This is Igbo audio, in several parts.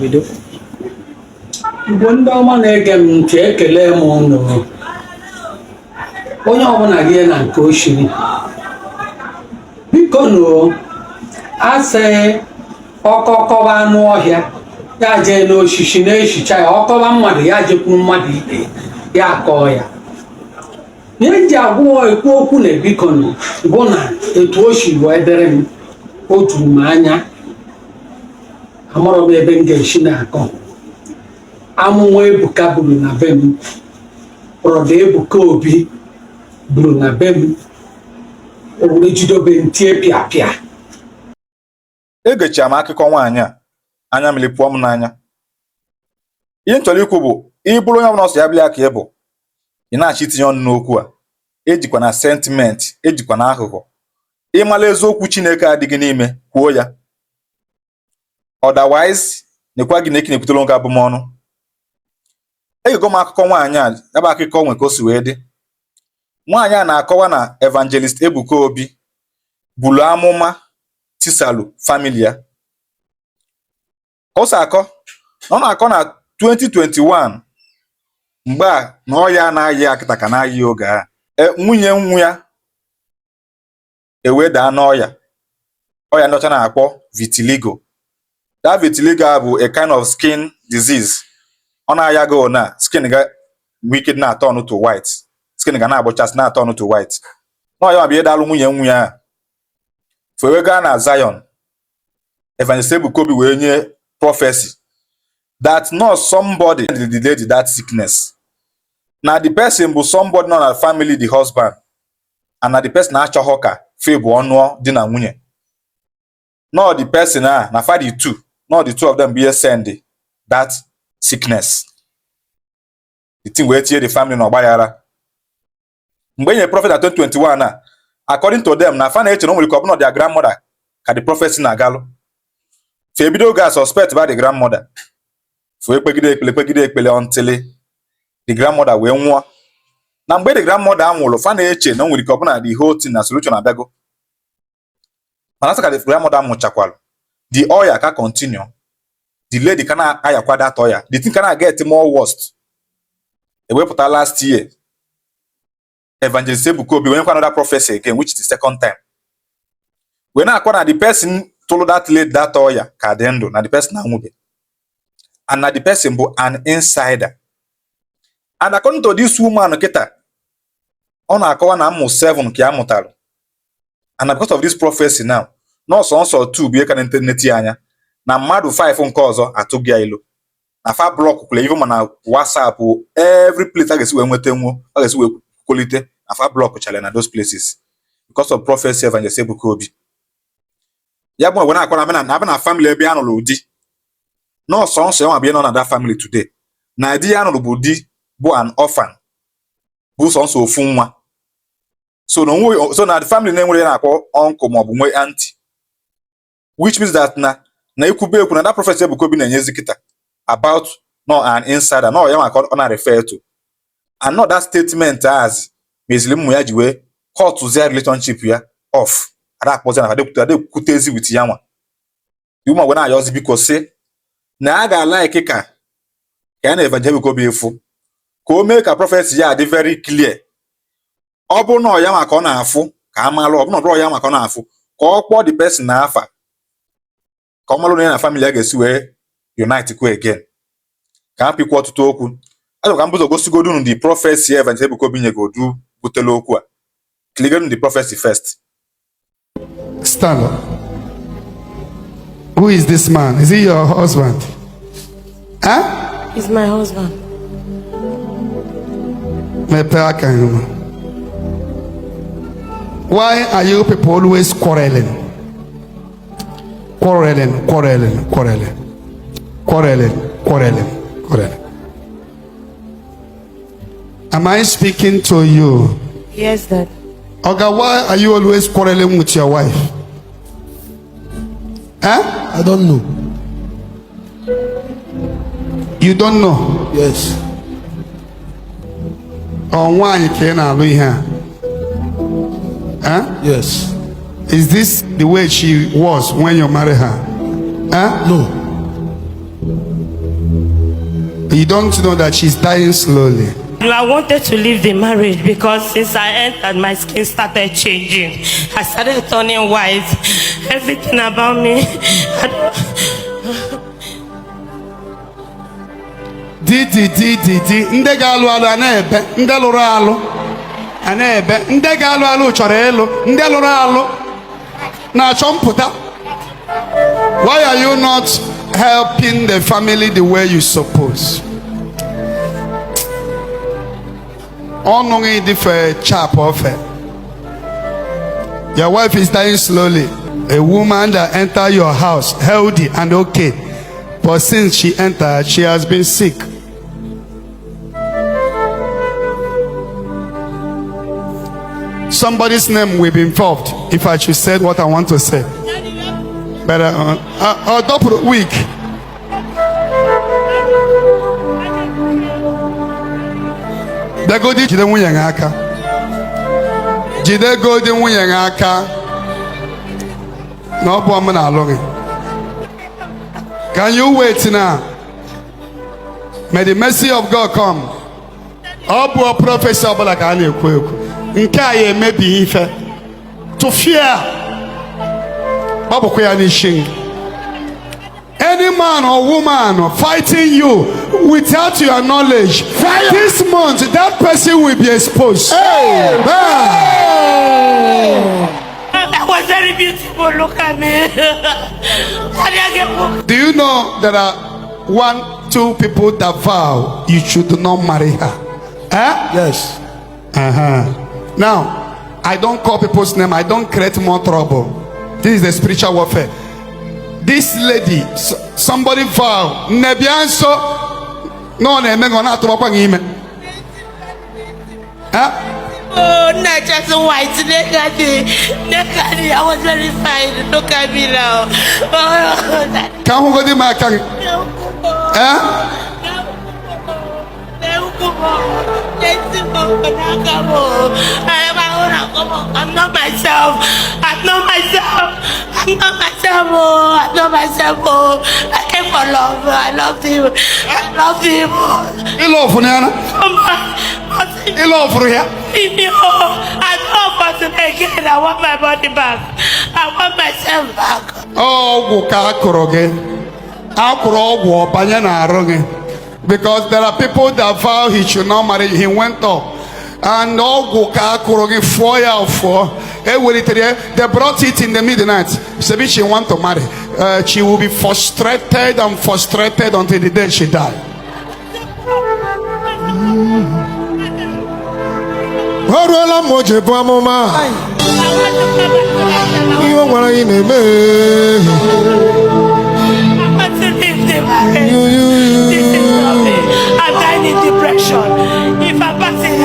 Bido. Igbo ndị ọma na-ege m ntị, ekele m unu. Onye ọbụla gị na nke oshiri. Biko nụ, asị ọkọkọba anụ ọhịa ya jee n'osisi na-ehicha ya, ọkọba mmadụ ya jekwuru mmadụ ibe ya akọọ ya. Ihe nji agwụọ ekwu okwu na biko nụ bụ na etu o si wee dịrị m, o juru m anya. Amụrụ m ebe m ga-esi na-akọ. Amụma Ebuka buru na be m, brọda Ebuka Obi buru na be m, o were jidobe ntie pịapịa. Egechara m akụkọ nwaanyị a, anya mmiri pụọ m n'anya. Ihe m chọrọ ikwu bụ, ị bụrụ onye ọbụla ọsọ ya bịa ka ị bụ, ị na-achọ itinye ọnụ n'okwu a, ejikwa na sentiment, ejikwa na aghụghọ. Ịmala eziokwu Chineke adịghị n'ime, kwuo ya. Otherwise, nekwa gị na eke na-ekwutere nwoke abụmọnụ. Egego m akụkọ nwaanyị a, ebe akụkọ nwe ka o si wee dị. Nwaanyị a na-akọwa na Evangelist Ebuka Obi bulu amụma tisalu family ya. O si akọ, ọ na-akọ na 2021 mgbe a na ọya na-ayị akịta ka na-ayị oge a. Nwunye nwa ya eweda n'ọya. Ọya ndị ọcha na-akpọ vitiligo. That vitiligo bụ a kind of skin disease. Ọ na-aya go na skin ga wicked na turn to white. Skin ga na-agbochasị na turn to white. N'ọya ma bịa dalụ nwunye nwa ya. Fewe gaa na Zion. Evangelist Ebuka Obi wee nye prophecy that not somebody delayed that sickness. Na the person bụ somebody nọ na family, the husband, and na the person na-achọghọ ka fe bụ ọnụọ di na nwunye. Not the person na fa the two, not the two of them be send that sickness. The thing wee tie the family na ọgbaghara. Mgbe enye prophet na 2021 na, according to them, na fa na-eche na o nwere ka ọ bụrụ their grandmother ka the prophecy na-agalụ. Fe bido ga suspect about the grandmother. Fe kpegide ekpele until the grandmother wee nwụọ. Na mgbe the grandmother anwụrụ, fa na-eche na o nwere ka ọ bụrụ the whole thing na solution abịago. Mana sị ka the grandmother nwụchakwalụ, the oil ka continue. The lady ka na-ayakwa that oil. The thing ka na-get more worst. Ewepụta last year, Evangelist Ebuka Obi wenyekwa another prophecy again, which is the second time. We na-akwa na the person told that lady that oil ka dị ndụ, na the person anwụbe. And na the person bụ an insider. And according to this woman kịta, ọ na-akọwa na mmụ 7 ka ya mụtara. And because of this prophecy now, nọọsụ nsọ 2 bụ ihe ka na-neti anya, na mmadụ 5 nke ọzọ atụghị ya ilo. Na fa blọk kwule even na WhatsApp, every place a ga-esi wee nweta nwo, a ga-esi wee kwolite, na fa blọk chale na those places because of prophecy Evangelist Ebuka Obi. Ya bụ na akọrọ na abịa na family ebe a nụrụ di. Nọọsụ nsọ ya nwa bịa nọ na that family today. Na di ya nụrụ bụ di bụ an orphan, bụ sọnsọ ofu nwa. So na the family na-enwere ya na-akpọ uncle maọbụ nwe auntie, which means that na ikwube ekwu na that prophet Ebuka Obi na-enyezi kịta about no an insider, no ya maka ọ na-refer to, and not that statement as mezili mmụ ya ji wee cut to their relationship ya off. Ada akpọzi na adekwutezi with ya nwa. The woman wena ayọzi biko sị na a ga-alike ka ya na Evangelist Ebuka Obi efu ka o mee ka prophecy ya dị very clear. Ọ bụrụ na ya maka ọ na-afụ ka amalụ, ọ bụrụ na ọ bụrụ ya maka ọ na-afụ ka ọ kpọọ the person na afa, ka ọ malụ na ya na family ya ga-esi wee unite kwe again. Ka m pikwa ọtụtụ okwu. Azụ ka m bụzọ gosigodu unu the prophecy Evangelist Ebuka Obi nyegodu butele okwu a. Kligodu the prophecy first. Stand up. Who is this man? Is he your husband? Huh? He's my husband. Why are you people always quarreling? Quarreling. Am I speaking to you? Yes, Dad. Okay, why are you always quarreling with your wife? Huh? I don't know. You don't know? Yes. On why you can't here? Huh? Yes. Is this the way she was when you married her? Huh? No. You don't know that she's dying slowly. I wanted to leave the marriage because since I entered, my skin started changing. I started turning white. Everything about me. Ndị ga-alụ alụ a na-ebe, ndị lụrụ alụ a na-ebe, ndị ga-alụ alụ chọrọ ịlụ, ndị lụrụ alụ na-achọ mpụta. Why are you not helping the family the way you suppose? Honoring the chap of it. Your wife is dying slowly. A woman that entered your house healthy and okay, but since she entered, she has been sick. Somebody's name will be involved if I should say what I want to say. But double week. The good jide nwunye aka. Jide good nwunye aka. No bụ na alụ. Can you wait now? May the mercy of God come. Ọ bụ prọfesọ ọbụla ka a na-ekwu ekwu. Nke a ya emebi ife. To fear. Ọ bụkwa ya n'isi. Any man or woman fighting you without your knowledge, this month that person will be exposed. That was very beautiful. Look at me. Do you know there are 1-2 people that vow you should not marry her? Yes. Now, I don't call people's name. I don't create more trouble. This is the spiritual warfare. This lady, somebody vow, nebianso, no name gonna to walk him. Oh, not just white, negative. I was very fine. Look at me now. Can who go to my car? I'm not myself. I'm not myself. I'm not myself. I'm not myself. I came for love. I loved him. I loved him. You love for Nana? You love for here? I don't want to again. I want my body back. I want myself back. Oh, because there are people that vow he should not marry. He went up. And all 4 years 4. They brought it in the midnight. Maybe she want to marry. She will be frustrated and frustrated until the day she died. I'm dying in depression. If I'm passing,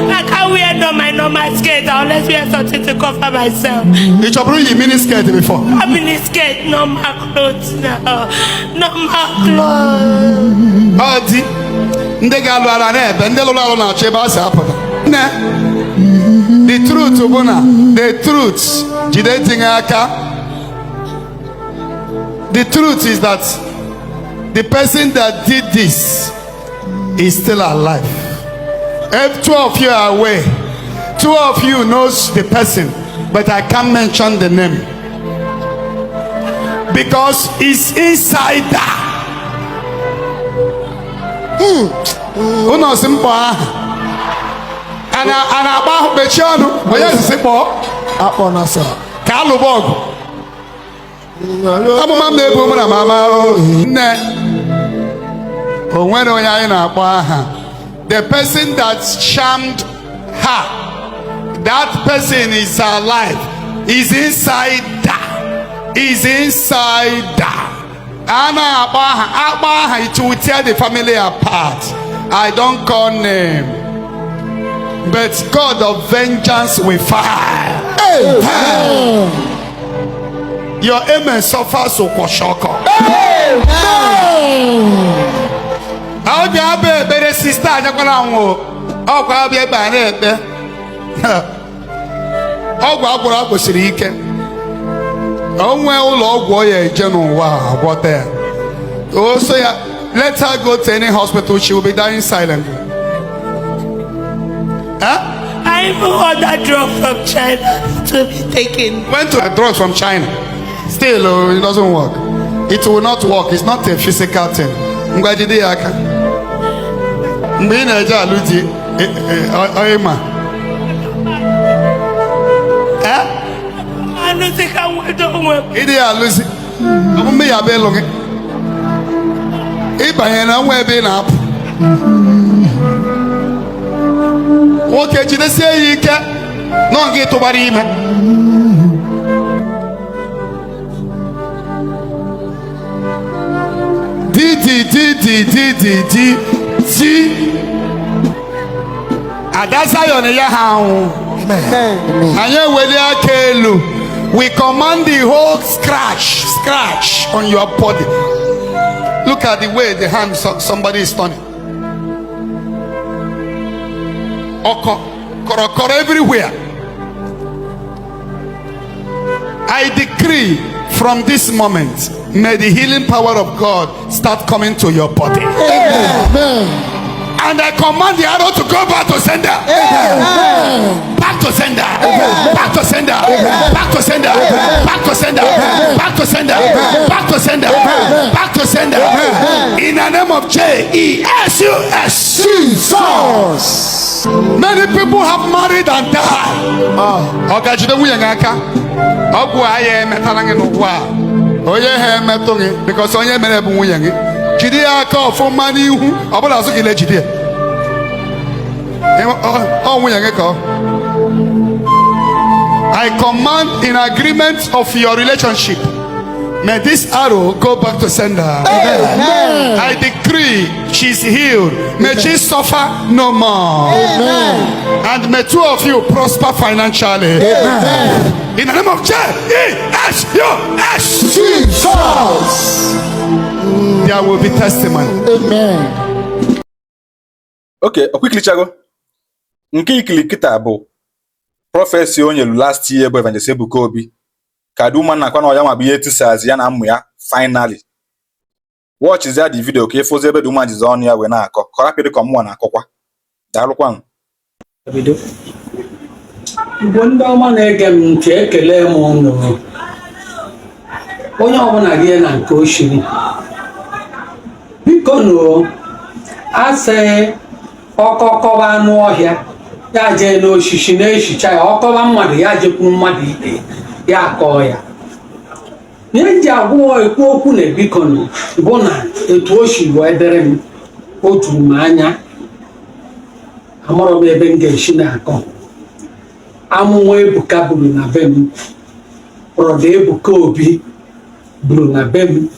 I can't wear my normal skate. I'll let's wear something to cover myself. Did you bring your mini skirt before? A mini skirt, normal clothes now. Normal clothes. Oh, the truth, the truth. The truth is that the person that did this is still alive. If 2 of you are away, 2 of you knows the person, but I can't mention the name because it's inside that. Who knows him? And about Bechano, but yes, simple. Upon us, Kalubog. The person that charmed her, that person is alive, is inside that, is inside that. It will tear the family apart. I don't call name, but God of vengeance will fire. Your amen suffers so koshoko. I'll be a better sister. I'm going to be a better. Onwe ụlọ ọgwụ ya eje n'ụwa agwọta ya. Also, let her go to any hospital, she will be dying silently. Huh? I even ordered drugs from China to be taken. Went to drugs from China. Still, it doesn't work. It will not work. It's not a physical thing. Mgbajide aka. Mgbe ị na-eje alụ di oyima. Alụzi ka nwedo onwe m. Ịdị alụzi. Ọmụmụ ya bụ ịlụ gị. Ịbanye na nwa ebe ị na-apụ. Nwoke jidesie ya ike nọ nke tụbara ime. Di Ada Zion ya ha ahụ. Anyị eweli aka elu. We command the whole scratch on your body. Look at the way the hand somebody is turning. Korokoro everywhere. I decree from this moment, may the healing power of God start coming to your body. Amen. And I command the arrow to go back to sender. Amen. Back to sender. Amen. Back to sender. Amen. Back to sender. Amen. Back to sender. Amen. Back to sender. Amen. Back to sender. Amen. Back to sender. Amen. In the name of Jesus. Jesus. Many people have married and died. Ọgwụ ahịa emetala gị n'ụwa onye ha emetụ gị because onye mere bụ nwunye gị jide ya aka ọfụma n'ihu ọ bụla azụ gị le jide ọ nwunye gị ka I command in agreement of your relationship, may this arrow go back to sender. Amen. I decree she's healed. May she suffer no more. Amen. And may two of you prosper financially. Amen. In the name of Jesus, there will be testimony. Amen. Okay, quickly chago. Nke ikili kita bụ prophecy onye last year bụ Evangelist Ebuka Obi. Kadu man na kwa na oyama biye tisazi ya na amụ ya finally. Watch is the video ka ifoze ebe duma jizo on ya we na akọ. Korapịrị ka mmụọ na akọkwa. Daalụkwa. Video. Igbo ndị ọma na-ege m ntị ekele m unu. Onye ọbụla gị na nke oshiri. Biko nụ asị ọkọkọba anụ ọhịa ya jee n'oshishi na-eshicha ya ọkọba mmadụ ya jekwuru mmadụ ibe ya akọọ ya. Ihe ji agwụọ ekwu okwu na biko nụ bụ na etu o si wee dịrị m o juru m anya amarọ m ebe m ga-esi na-akọ. Amụma Ebuka buru na be m, Brọda Ebuka Obi buru na be m,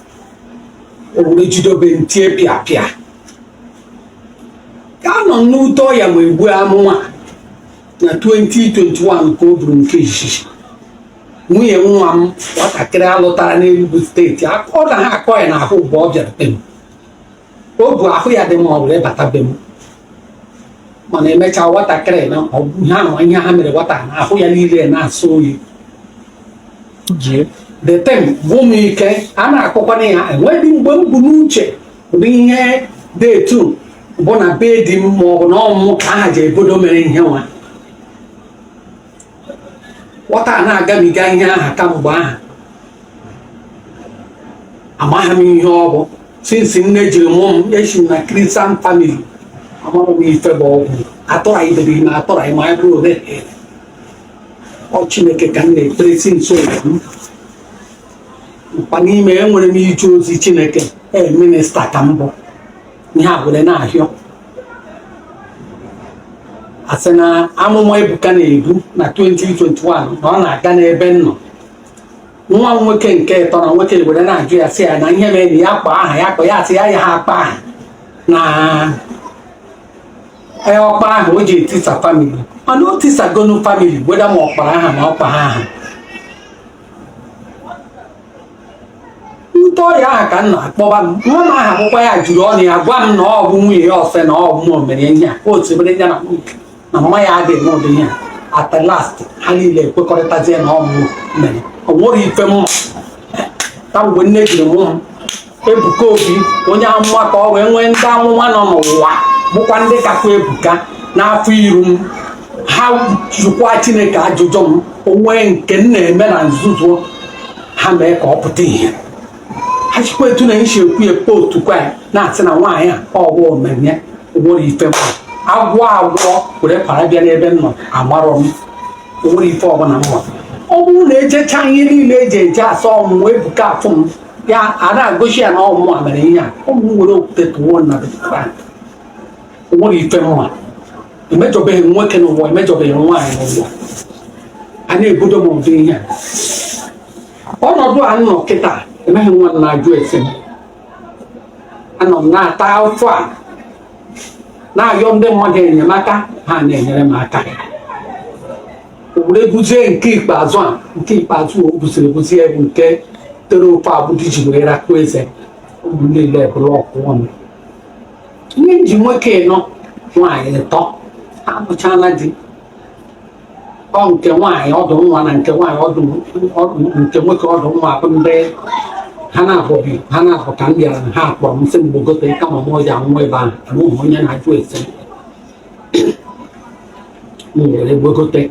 o were jidobe ntie pịapịa ka nọ n'ụtọ ya ma egbu amụma na 2021 ka o buru nke izizi. Nwunye nwa m nwatakịrị alụtara n'Enugu steeti ọ na ha akọ ya n'ahụ mgbe ọ bịara be m. O bu ahụ ya dị mma ọ were bata be m, mana emechaa nwatakịrị na ọ bụ ihe ha mere nwata na ahụ ya niile na-asọ oyi. The time bụ m ike a na-akọkwana ya enweghị mgbe m bụ n'uche bụ ihe dị etu bụ na be di m ma ọ bụ na ọmụmụ ka aha ji ebodo mere ihe nwa nwata na-agabiga ihe aha kamgbe aha amaghị m ihe ọ bụ since nne jiri mụọ m esi na Christian family amara m ife bụ ọgwụ atụra idebe ime atụra ime anyị bụrụ ore ọ Chineke ka m na-ekperesi nso m mkpa n'ime enwere m ije ozi Chineke minista ka m bụ ihe a were na-ahịọ asị na amụma Ebuka na-ebu na 2021 na ọ na-aga n'ebe nnọ nwa nwoke nke ịtọ na nwoke were na-ajụ ya sị ya na ihe mere na ya kpọ aha ya kpọ ya sị ya ya ha akpa aha na ọkpa ahụ o ji etisa famili mana o tisagonu famili weda ma ọ kpara aha ma ọ kpa ha aha. Ntọ ya aha ka m na-akpọba m nwa m aha akwụkwọ ya juru ọnụ ya gwa m na ọ bụ nwunye ya ofe na ọ bụ m mere ihe a otu ebere ya na mma ya adịghị n'ụdị ihe a at last ha niile ekwekọrịtazie na ọ bụ mere nwere ife mma ta mgbe nne jiri mụ m Ebuka Obi onye amụma ka ọ wee nwee ndị amụma nọ n'ụwa bụkwa ndị kakwa ebuka n'afọ iru m ha jụkwa Chineke ajụjụ m onwe nke m na-eme na nzuzo ha mee ka ọ pụta ihe ha chikwa etu na nshi ekwu ya otukwa ya na-asị na nwaanyị a ọ bụ omenye onwere ife mma agwọ were para bịa n'ebe m nọ amarọ m onwere ife ọbụla mma ọ bụrụ na ejecha ihe niile eji eje asa ọmụmụ Ebuka afụ m ya a na-agosi ya na ọmụmụ a mere ihe a ụmụ nwere okwute tụwo na onwere ife mma emejọbeghị nwoke n'ụwa emejọbeghị nwaanyị n'ụwa a na-ebudo m ụdị ihe a ọnọdụ a nọ kịta emeghị nwa na-ajụ ese m anọ m na-ata afọ a na-ayọ ndị mmadụ enyemaka ha na-enyere m aka were buzie nke ikpeazụ o buziri ebuzie bụ nke tere ofe abụdị ji wee rakụ eze ụmụ niile bụrụ ọkwụọ m ihe nji nwoke nọ nwaanyị ịtọ ha abụchala di ọ nke nwaanyị ọdụ nwa na nke nwaanyị nke nwoke ọdụ nwa bụ ndị ha na-abụ ka m bịara ha akpọrọ m sị mgbogote kama m ji anwụ ebe ahụ n'ụmụ onye na-ajụ ese m were gbogote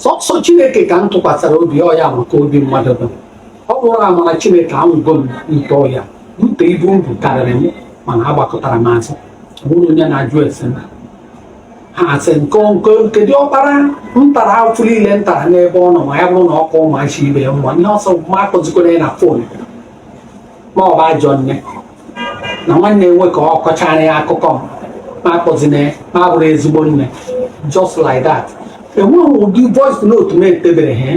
sọsọ Chineke ka m tụkwasịrị obi ọya maka obi mmadụ bụ ọ bụrụ amara Chineke anwụgo m nke ọya bute ibu m bụ karịrị m mana agbakọtara m azụ bụrụ onye na-ajụ ese m ha asị nke dị ọkpara ntara afọ niile ntara n'ebe ọ nọ ma ya bụrụ na ọkụ ụmụachi ibe ya nwa ihe ọsọ ma akpọzikwere na fon ma ọ bụ ajọ nne na nwanne nwe ka ọ kọchara ya akụkọ ma akpọzina ma bụrụ ezigbo nne just like that enweghị ụdị voice note m etebere ha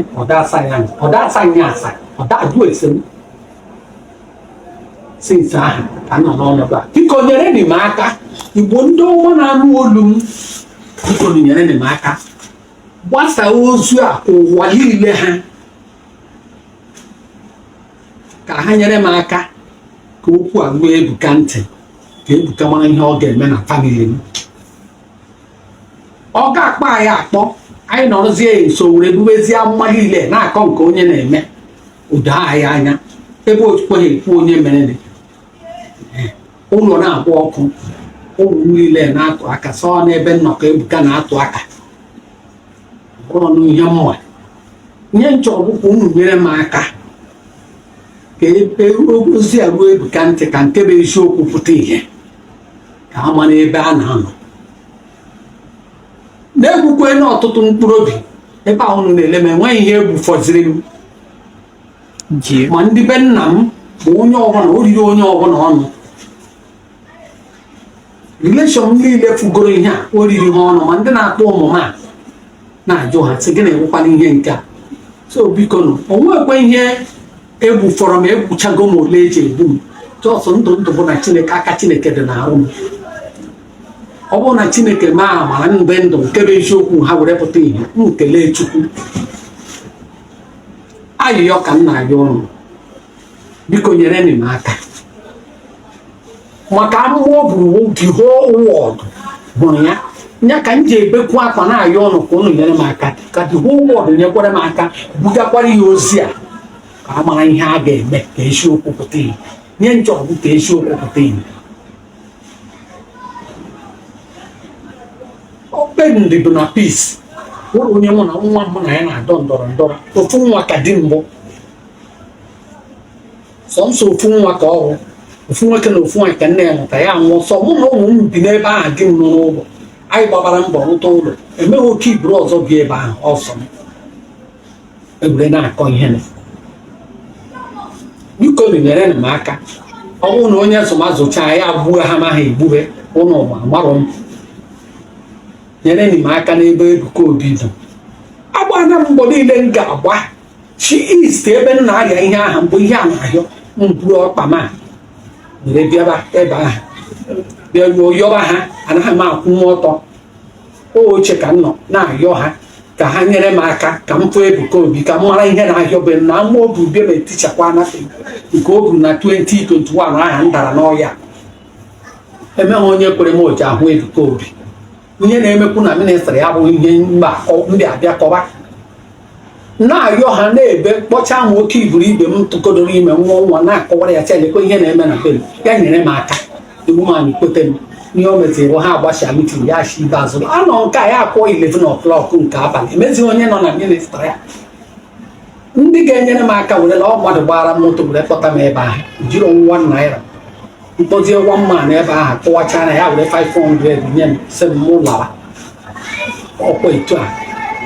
ọdasanya asa ọdajụ ese m since ahụ ka nọ n'ọnọdụ a biko nyere m aka Igbo ndị ọma na-anụ olu m biko nyere m aka gbasaa ozu a ụwa niile ha ka ha nyere m aka ka okwu a ruo Ebuka ntị ka Ebuka mara ihe ọ ga-eme na famili m ọ ga-akpọ anyị akpọ anyị nọrọzie nso were ebubezie mma niile na-akọ nke onye na-eme ụda anyị anya ebe otukweghị ekwu onye mere ụlọ na-agba ọkụ ụmụ niile na-atụ aka sọ n'ebe nnọkọ Ebuka na-atụ aka ọnụ ihe mma nye nchọbụkwa unu nyere m aka ka ozi a ruo Ebuka ntị ka nke bụ eziokwu pụta ihe ka ha mara ebe a na-anọ na-egbukwe n'ọtụtụ mkpụrụ obi ebe ahụ na-ele m enweghị ihe egwu fọziri m ma ndị be nna m bụ onye ọbụla oriri onye ọbụla ọnụ releshọn niile fugoro ihe a oriri ha ọnụ ma ndị na-akpọ ụmụ a na-ajụ ha sị gị na-enwekwana ihe nke a so biko nụ onwekwe ihe egwu fọrọ m egwuchago m ole eji egbu m jọsọ ndụ bụ na Chineke aka Chineke dị n'arụ m ọ bụrụ na Chineke maa amara mgbe ndụ nke bụ eziokwu ha were pụta ihe m kelee Chukwu ayịyọ ka m na-ayọ ọrụ biko nyere m aka maka amụma ọ bụ the whole world hụrụ ya nya ka m ji ebekwu akwa na-ayọ ọnụ ka ụnụ nyere m aka ka the whole world nyekwara m aka bugakwara ihe ozi a ka a mara ihe a ga-eme ka eziokwu pụta ihe nye nchọgụ ka eziokwu pụta ihe okpendị bụ na peace nwere onye mụ na nwa mụ na ya na-adọ ndọrọ ndọrọ ofu nwa ka dị mbụ sọnsọ ofu nwa ka ọrụ ofu nwoke na ofu nwaanyị ka nne ya mụta ya nwụọ sọ mụ na ụmụ m bi n'ebe ahụ dị m n'ụlọ anyị gbabara mbọ rụta ụlọ emeghị oke iburu ọzọ bi ebe ahụ ọsọ m egwure na-akọ ihe na biko nyere m aka ọ bụrụ na onye sọmazụcha ya gbuo ha maghị egbughe ụlọ ma marọ m nyere m aka n'ebe Ebuka Obi nọ agbana m mbọ niile m ga-agba chi ist ebe m na-arịa ihe ahụ mbụ ihe a na-ahịọ mburu ọkpa ma were bịaba ebe ahụ bịaruo yọba ha anaghị m akwụ m ọtọ oche ka m nọ na-ayọ ha ka ha nyere m aka ka m fụ Ebuka Obi ka m mara ihe na-ahịọ be m na ama obu bịa ma etichakwa anafe nke o buru na 2021 aha m dara n'ọhịa emeghị onye kwere m oji ahụ Ebuka Obi ihe na-emekwu na ministrị ya bụ ihe ndị abịa kọba na-ayọ ha na-ebe kpọcha nwoke iburu ibe m tụkodoro ime nwa na-akọwara ya chelekwa ihe na-eme na be ya nyere m aka iwu ma kwete m n'ihe o meziri ha agbasa mitin ya shi ibe azụ anọ nke a ya akwụọ 11 o'clock nke abalị emezighị onye nọ na ministri ya ndị ga-enyere m aka werela ọ mmadụ gbara moto were kpọta m ebe ahụ jiri ọnwụwa naira mkpọzie nwa mma na ebe ahụ kụwacha na ya were 500 nye m sị m mụ lawa ọkwa etu a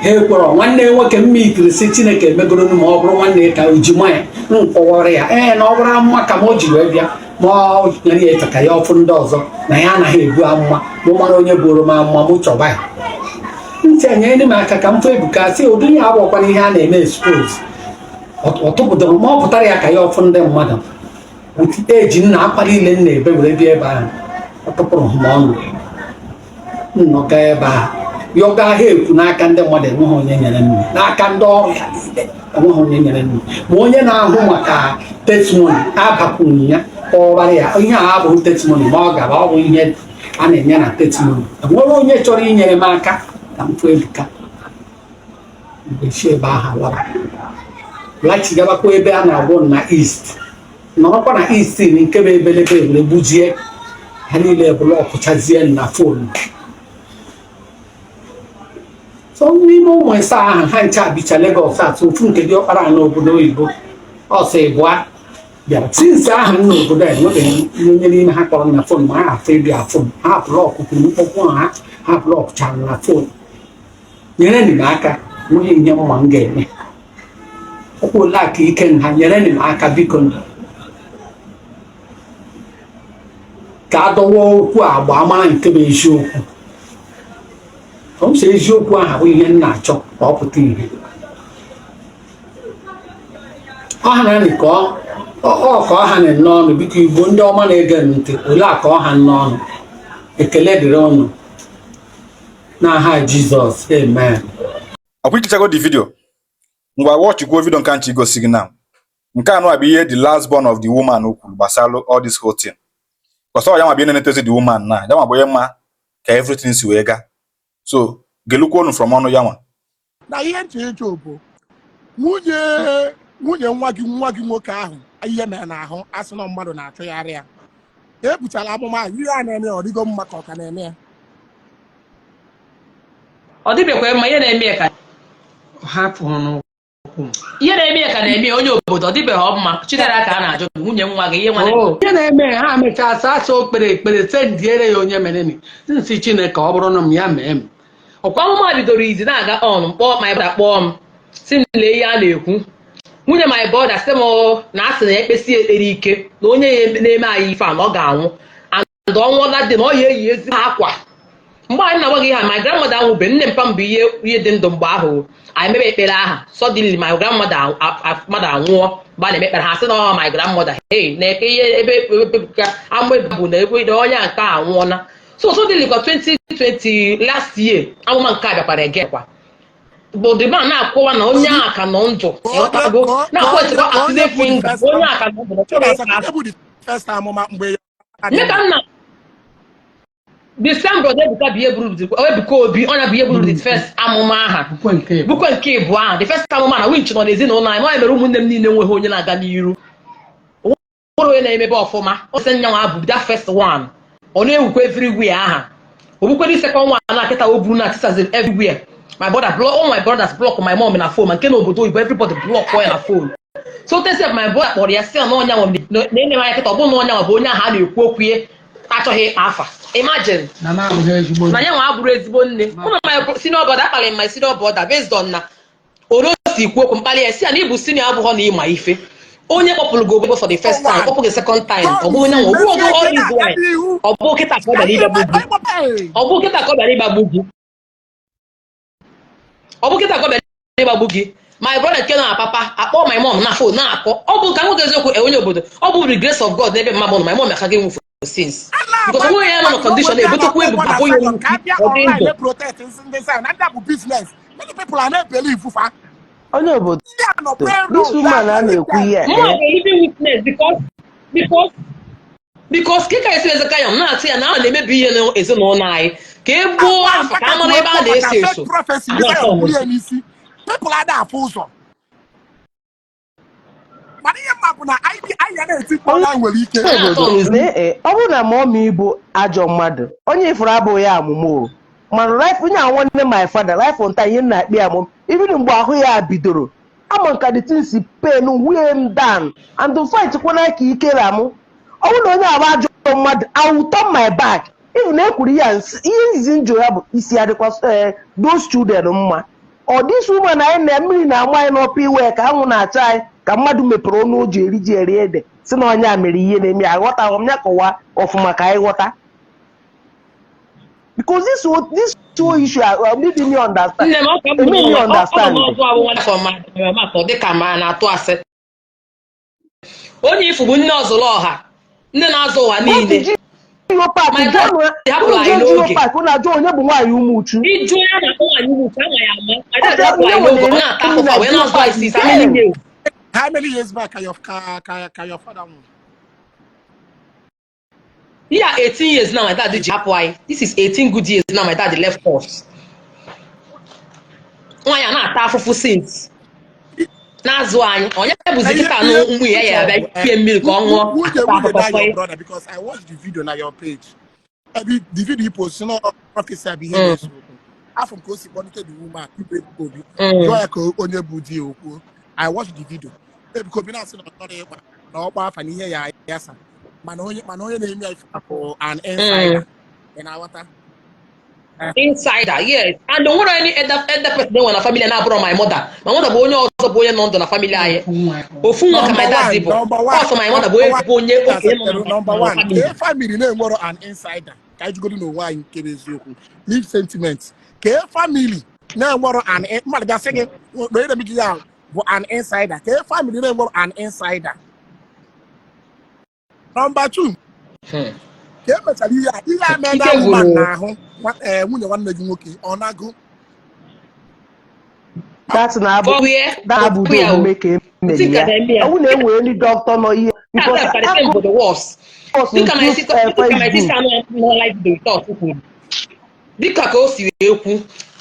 ha ekwere nwanne nwoke mma itiri si Chineke emegoro ma ọ bụrụ nwanne ka o ji nwanyị nkọwara ya na ọ bụrụ amụma ka m o ji wee bịa ma ọ nyere ya efe ka ya ọfụ ndị ọzọ na ya anaghị ebu amụma ma ọ mara onye bụrụ m amụma m chọba ya ntị enyere m aka ka m fụ Ebuka sị ụdị ya abụọkwana ihe a na-eme expose ọ tụpụtara ma ọ pụtara ya ka ya ọfụ ndị mmadụ eji nna akwa niile m na-ebe were bịa ebe ahụ ọ tụpụrụ m ọnụ nnọga ebe ahụ yọga ahịa ekwu n'aka ndị mmadụ enweghị onye nyere nnu n'aka ndị ọrụ ya niile enweghị onye nyere nnu ma onye na-ahụ maka testimoni abakwunye ya ọbara ya ihe a abụghị testimoni ma ọ gaba ọ bụ ihe a na-enye na testimoni enwere onye chọrọ inyere m aka ka m fụ Ebuka mgbe chi ebe ahụ laba laghachigabakwa ebe a na-agwụ na east nọrọkwa na east nke bụ ebelebe were gbujie ha niile blọkụchazie na fonu so n'ime ụmụ ịsa ahụ ha ncha bicha Lagos atụ ofu nke dị ọkpara n'obodo oyibo ọsọ ịbụa bịara sinsi ahụ n'obodo a enwebeghị onye n'ime ha kpọrọ na fon ma ha afọ ịbịa fon ha blọkụ kwuru mkpọkpụ ha blọkụchara na fon nyere m aka nwunye ihe mma m ga-eme ọkwa ole aka ike nha nyere m aka biko ka a dọwa okwu agba amara nke bụ eziokwu ọ sị eziokwu ahụ bụ ihe m na-achọ ka ọ pụta ihe ọha na ka ọha na n'ọnụ biko Igbo ndị ọma na-ege ntị ole aka ọha n'ọnụ ekele dịrị ọnụ n'aha Jizọs amen. Ọkwa ikichago the video ngwa watchikwo video nke nchi gosi gị na nke anụ abụ ihe the last born of the woman okwu gbasara all this whole thing because ọ ya ma bụ na-enetezi the woman na ya ma bụ onye mma ka everything si wee gaa so gelukwu onu from ọnụ ya nwa na ihe ntị ịchọ bụ nwunye nwa gị nwoke ahụ ihe mere n'ahụ asị na mmadụ na-achụgharị ya ebuchala amụma ihe a na-eme ọ dịgo mma ka ọ ka na-eme ya ọ dịbekwa mma ihe na-eme ka hapụ ọnụ ihe na-eme ka na-eme onye obodo ọ dịbeghị mma Chineke ka a na-ajụ nwunye nwa gị ihe ihe na-eme ha mechaa asa okpere ekpere sendiere ya onye mere nsị Chineke ọ bụrụ na m ya mee m ọkwa amụma bidoro izi na-aga ọnụ mkpọ my brother kpọọ m si nle ihe a na-ekwu nwunye my brother sị m na asị na ekpesi ekpere ike na onye ya na-eme anyị ife a na ọ ga-anwụ and ọnwụ na dị na ọ ya eyi ezigbo akwa mgbe anyị na-agwa gị ihe my grandmother nwụbe nne mpa mbụ ihe dị ndụ mgbe ahụ anyị mebe ekpere aha suddenly my grandmother anwụọ mgbe a na-eme ekpere ha sị na my grandmother na-eke ihe ebe ka amụ bụ na ebe onye nke a anwụọna so suddenly kwa 2020 last year amụma nke a bịakwara egekwa bụ the man na-akwụwa na onye ahụ ka nọ ndụ na-akwụwa onye ahụ ka nọ ndụ December Ebuka Obi ọ na-abịa buru the first amụma aha bukwe nke ịbụ ahụ the first amụma na winch nọ n'ezinụlọ anyị ọ mere ụmụnne m niile nweghị onye na-aga n'iru onwere onye na-emebe ọfụma ọ sị nyanwa abụ that first one ọ na-ewukwa everywhere aha ogbukwe the second one na-akịta o buru na tisas everywhere my brothers block my mom na phone nke na obodo oyibo everybody block ya na phone so tesef my brother kpọrọ ya si na ọnya nwa na-enye anya kịta ọ bụrụ na ọnya nwa bụ onye ahụ a na-ekwu okwu ya achọghị ịkpa afa imagine na ya nwa abụrụ ezigbo nne ụmụ my senior brother akpali my senior brother based on na orosi ikwu okwu mkpali ya si ya na ịbụ senior abụghọ na ịma ife onye kpọpụrụ gị obodo for the first time kpọpụ gị second time ọ bụ onye nwa ogbu ogo all this while ọ bụ kịta ka ọ bịara ịgbagbu gị my brother nke na papa akpọ my mom na phone na-akpọ ọ bụ ka nwoke eziokwu onye obodo ọ bụ the grace of God n'ebe mmadụ nọ my mom aka gị nwụfu since because onwe ya nọ na condition ebutekwa ebu abụ ya onye obodo this woman a na-ekwu ihe because kika esi ezeka ya na-atụ ya na a na-emebi ihe n'ezinụlọ anyị ka e gbuo afọ ka a mara ebe a na-esi eso people are there for ụzọ mana ihe mma bụ na anyị na-etikpọ na nwere ike ọ bụrụ na ma ọmị bụ ajọ mmadụ onye ifuru abụghị ya amụmụ mana life onye a nwanne my father life on time ihe na-akpị amụm even mgbe ahụ ya bidoro ama nka the things pain weigh him down and to fight kwana ka ike ra mụ ọ bụrụ na onye abụ ajọ mmadụ I will turn my back even ekwuru ya ihe izi njọ ya bụ isi adịkwa those children mma ọ this woman anyị na mmiri na-ama anyị n'ọpụ iwe ka anwụ na-acha anyị ka mmadụ mepere ọnụ o ji eri ji eri ede si na onye a mere ihe na-eme aghọtaghị m ya kọwa ọfụma ka anyị ghọta because this whole issue maybe me understand me understand dịka ma na-atụ asị onye ifu bụ nne ọzụlụ ọha nne na-azụ ụwa niile na-ajụ onye bụ nwaanyị ụmụ uchu iju ya na nwaanyị ụmụ uchu ama ya ama na-ata afụfa wee na-azụ isi how many years back can your father won? Yeah, 18 years now my dad did Japuai. This is 18 good years now my dad left us. Why are not after since? That's why on your position no we ya milk on your brother because I watched the video on your page. The video you post no officer behavior. After course wanted the woman people Obi. Onye budi okwu. I watched the video. Because be not no half and here yes. Manoye name for an insider. And I want insider, yes. And don't want any other person when a family na bro my mother. My mother boy also boy non na family aye. Ofunwa ka my dad zibo. Also my mother boy bonye okay number one. The family name more an insider. Ka you go to know why in kebeziokwu. Leave sentiments. Ke family na more an man be saying we dey make you an insider. Ke family name more an insider. Number two. That's not that make him. I wouldn't wear any doctor no here because for the worst. Look at my sister no like the talk. Because goes you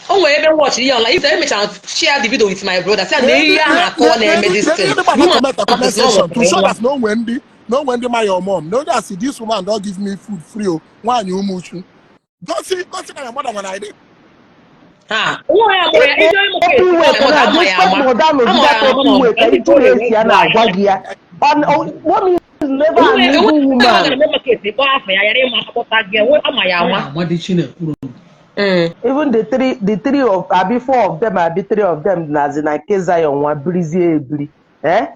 oh, we ever watch the online. If I share the video with my brother, say they are call medicine. To show that no Wendy. No wonder my your mom. No, that see this woman don't give me food free. Why you move? Go see my mother when I did. Ah, even the three of four of them, three of them, Nazi na Kezion one breezy. Eh?